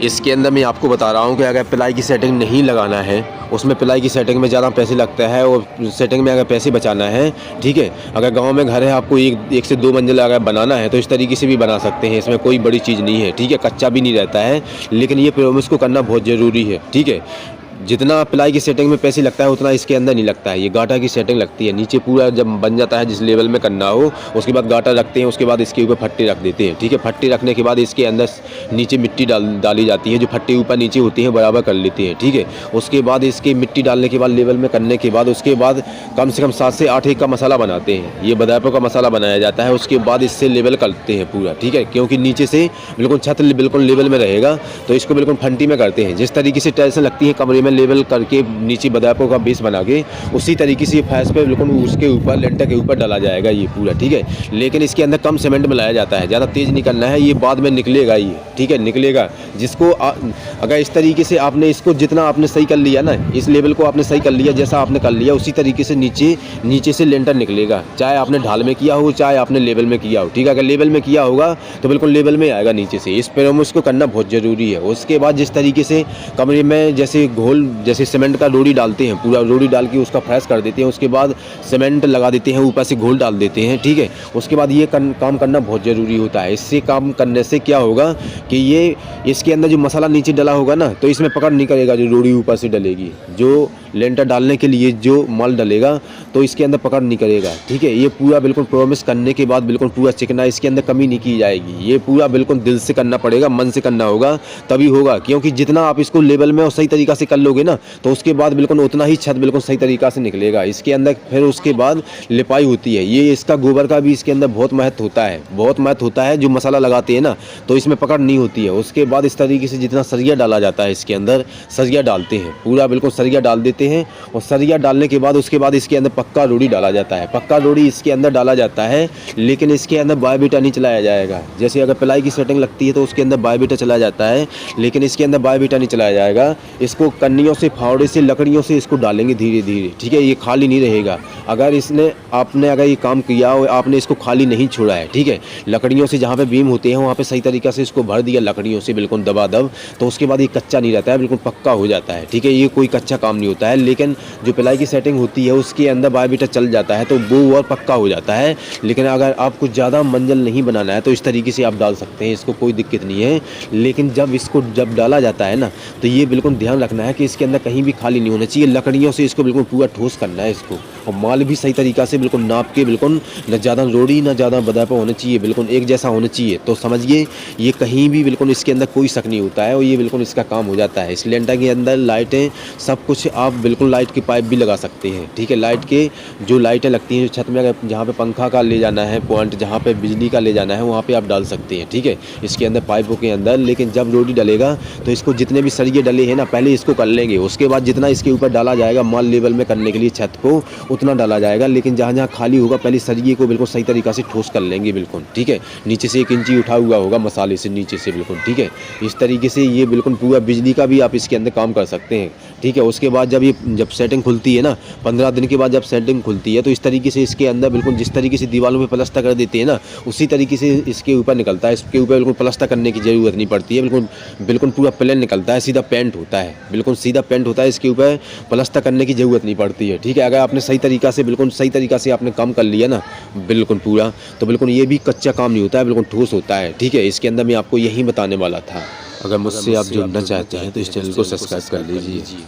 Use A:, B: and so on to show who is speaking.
A: इसके अंदर मैं आपको बता रहा हूँ कि अगर प्लाई की सेटिंग नहीं लगाना है, उसमें प्लाई की सेटिंग में ज़्यादा पैसे लगता है और सेटिंग में अगर पैसे बचाना है, ठीक है, अगर गांव में घर है आपको एक से 2 मंजिल अगर बनाना है तो इस तरीके से भी बना सकते हैं। इसमें कोई बड़ी चीज़ नहीं है, ठीक है, कच्चा भी नहीं रहता है, लेकिन ये प्रॉमिस को करना बहुत ज़रूरी है, ठीक है। जितना प्लाई की सेटिंग में पैसे लगता है उतना इसके अंदर नहीं लगता है। ये गाटा की सेटिंग लगती है, नीचे पूरा जब बन जाता है जिस लेवल में करना हो उसके बाद गाटा रखते हैं, उसके बाद इसके ऊपर फट्टे रख देते हैं, ठीक है। फट्टे रखने के बाद इसके अंदर नीचे मिट्टी डाली जाती है, जो फट्टे ऊपर नीचे होती है बराबर कर लेते हैं, ठीक है। उसके बाद इसके मिट्टी डालने के बाद लेवल में करने के बाद उसके बाद कम से कम 7 से 8 एक का मसाला बनाते हैं। ये बदायपों का मसाला बनाया जाता है, उसके बाद इससे लेवल करते हैं पूरा, ठीक है, क्योंकि नीचे से बिल्कुल छत बिल्कुल लेवल में रहेगा तो इसको बिल्कुल फंटी में करते हैं। जिस तरीके से टाइल्स लगती है कमरे में लेवल करके नीचे बदायपों का बेस बना के उसी तरीके से फर्श पे बिल्कुल उसके ऊपर लेंटर के ऊपर डाला जाएगा ये पूरा, ठीक है। लेकिन इसके अंदर कम सीमेंट मिलाया जाता है, ज़्यादा तेज़ नहीं करना है, ये बाद में निकलेगा ये, ठीक है, निकलेगा। जिसको अगर इस तरीके से आपने इसको जितना आपने सही कर लिया ना, इस लेवल को आपने सही कर लिया जैसा आपने कर लिया उसी तरीके से नीचे से लेंटर निकलेगा, चाहे आपने ढाल में किया हो चाहे आपने लेवल में किया हो, ठीक है। अगर लेवल में किया होगा तो बिल्कुल लेवल में आएगा नीचे से। इस प्रॉमिस को करना बहुत ज़रूरी है। उसके बाद जिस तरीके से कमरे में जैसे सीमेंट का रोड़ी डालते हैं, पूरा रोड़ी डाल के उसका फ्रेश कर देते हैं, उसके बाद सीमेंट लगा देते हैं, ऊपर से घोल डाल देते हैं, ठीक है। उसके बाद ये काम करना बहुत ज़रूरी होता है। इससे काम करने से क्या होगा कि ये इसके अंदर जो मसाला नीचे डला होगा ना तो इसमें पकड़ नहीं करेगा, जो रोड़ी ऊपर से डलेगी, जो लेंटर डालने के लिए जो माल डलेगा तो इसके अंदर पकड़ नहीं करेगा, ठीक है। ये पूरा बिल्कुल प्रॉमिस करने के बाद बिल्कुल पूरा चिकना, इसके अंदर कमी नहीं की जाएगी। ये पूरा बिल्कुल दिल से करना पड़ेगा, मन से करना होगा तभी होगा, क्योंकि जितना आप इसको लेवल में और सही तरीक़ा से कर लोगे ना तो उसके बाद बिल्कुल उतना ही छत बिल्कुल सही तरीक़ा से निकलेगा। इसके अंदर फिर उसके बाद लिपाई होती है। ये इसका गोबर का भी इसके अंदर बहुत महत्व होता है, बहुत महत्व होता है। जो मसाला लगाते हैं ना तो इसमें पकड़ नहीं होती है। उसके बाद इस तरीके से जितना सरिया डाला जाता है इसके अंदर सरिया डालते हैं, पूरा बिल्कुल सरिया डाल देते हैं और सरिया डालने के बाद उसके बाद इसके अंदर पक्का रोड़ी डाला जाता है। पक्का रोड़ी इसके अंदर डाला जाता है, लेकिन इसके अंदर बायोबीटा नहीं चलाया जाएगा। जैसे अगर प्लाई की सेटिंग लगती है तो उसके अंदर बायोबीटा चलाया जाता है, लेकिन इसके अंदर बायोबीटा नहीं चलाया जाएगा। इसको कन्नियों से, फावड़े से, लकड़ियों से इसको डालेंगे धीरे धीरे, ठीक है। ये खाली नहीं रहेगा। अगर आपने अगर ये काम किया और आपने इसको खाली नहीं छोड़ा है, ठीक है, लकड़ियों से जहाँ पे बीम होते हैं वहाँ पे सही तरीक़ा से इसको भर दिया लकड़ियों से बिल्कुल दबादब, तो उसके बाद ये कच्चा नहीं रहता है, बिल्कुल पक्का हो जाता है, ठीक है। ये कोई कच्चा काम नहीं होता है। लेकिन जो प्लाई की सेटिंग होती है उसके अंदर बायोबीटा चल जाता है तो वो और पक्का हो जाता है। लेकिन अगर आपको ज़्यादा मंजिल नहीं बनाना है तो इस तरीके से आप डाल सकते हैं, इसको कोई दिक्कत नहीं है। लेकिन जब डाला जाता है ना तो ये बिल्कुल ध्यान रखना है कि इसके अंदर कहीं भी खाली नहीं होना चाहिए। लकड़ियों से इसको बिल्कुल पूरा ठोस करना है इसको, और माल भी सही तरीक़ा से बिल्कुल नाप के, बिल्कुल न ज़्यादा रोड़ी न ज़्यादा बदायपा होना चाहिए, बिल्कुल एक जैसा होना चाहिए। तो समझिए ये कहीं भी बिल्कुल इसके अंदर कोई शक नहीं होता है और ये बिल्कुल इसका काम हो जाता है। इस लेंटर के अंदर लाइटें सब कुछ आप बिल्कुल लाइट की पाइप भी लगा सकते हैं, ठीक है। लाइट के जो लाइटें लगती हैं जो छत में, अगर जहाँ पे पंखा का ले जाना है पॉइंट, जहाँ पे बिजली का ले जाना है वहाँ पे आप डाल सकते हैं, ठीक है, इसके अंदर पाइपों के अंदर। लेकिन जब रोडी डलेगा तो इसको जितने भी सरिये डले हैं ना पहले इसको कर लेंगे, उसके बाद जितना इसके ऊपर डाला जाएगा माल लेवल में करने के लिए छत को उतना डाला जाएगा। लेकिन जहाँ जहाँ खाली होगा पहले सरिये को बिल्कुल सही तरीक़ा से ठोस कर लेंगे बिल्कुल, ठीक है। नीचे से 1 इंची उठा हुआ होगा मसाले से नीचे से बिल्कुल, ठीक है। इस तरीके से ये बिल्कुल पूरा बिजली का भी आप इसके अंदर काम कर सकते हैं, ठीक है। उसके बाद जब सेटिंग खुलती है ना 15 दिन के बाद जब सेटिंग खुलती है तो इस तरीके से इसके अंदर बिल्कुल जिस तरीके से दीवारों में प्लास्टर कर देते हैं ना उसी तरीके से इसके ऊपर निकलता है। इसके ऊपर बिल्कुल प्लास्टर करने की ज़रूरत नहीं पड़ती है, बिल्कुल पूरा प्लेन निकलता है, सीधा पेंट होता है, बिल्कुल सीधा पेंट होता है। इसके ऊपर प्लास्टर करने की ज़रूरत नहीं पड़ती है, ठीक है। अगर आपने सही तरीक़ा से बिल्कुल सही तरीक़ा से आपने काम कर लिया ना बिल्कुल पूरा, तो बिल्कुल ये भी कच्चा काम नहीं होता है, बिल्कुल ठोस होता है, ठीक है। इसके अंदर मैं आपको यही बताने वाला था। अगर मुझसे आप जुड़ना चाहते हैं तो इस चैनल को सब्सक्राइब कर लीजिए।